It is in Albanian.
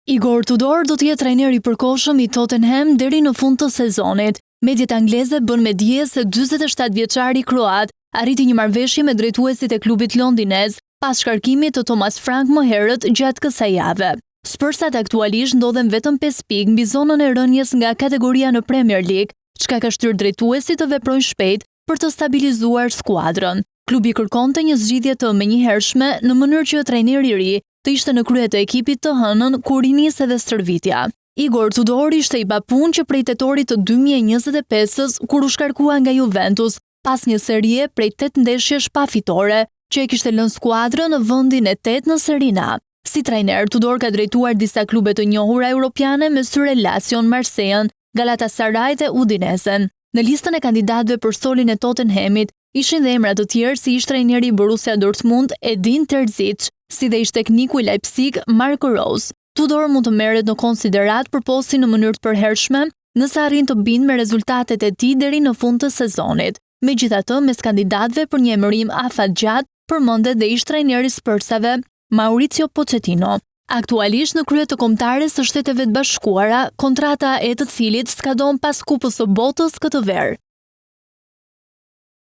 Igor Tudor do të jetë trajner i përkohshëm i Tottenham deri në fund të sezonit. Mediat angleze bën me dije se 47 vjeçari kroat arriti një marrëveshje me drejtuesit e klubit londinez pas shkarkimit të Thomas Frank më herët gjatë kësaj jave. Spursat aktualisht ndodhen vetëm 5 pikë mbi zonën e rënjes nga kategoria në Premier League, çka ka shtyrë drejtuesit të veprojnë shpejt për të stabilizuar skuadrën. Klubi kërkonte një zgjidhje të menjëhershme në mënyrë që trajneri i ri të ishte në krye të ekipit të hënën kur i nis edhe stërvitja. Igor Tudor ishte i papunë që prej tetorit të 2025-s kur u shkarkua nga Juventus pas një serie prej 8 ndeshjesh pa fitore, që e kishte lënë skuadrën në vendin e 8 në Serie A. Si trajner, Tudor ka drejtuar disa klube të njohura europiane me syre Lacion, Marseille, Galatasaray dhe Udinesen. Në listën e kandidatëve për stolin e Tottenhamit ishin dhe emra të tjerë si ish trajneri i Borussia Dortmund Edin Terzic, si dhe ish tekniku i Leipzig Marco Rose. Tudor mund të merret në konsiderat për postin në mënyrë të përhershme nëse arrin të bindë me rezultatet e tij deri në fund të sezonit. Megjithatë, mes kandidatëve për një emërim afatgjat përmendet dhe ish trajneri i Spursave Mauricio Pochettino. Aktualisht në krye të kombëtares së Shteteve të Bashkuara, kontrata e të cilit skadon pas Kupës së Botës këtë verë.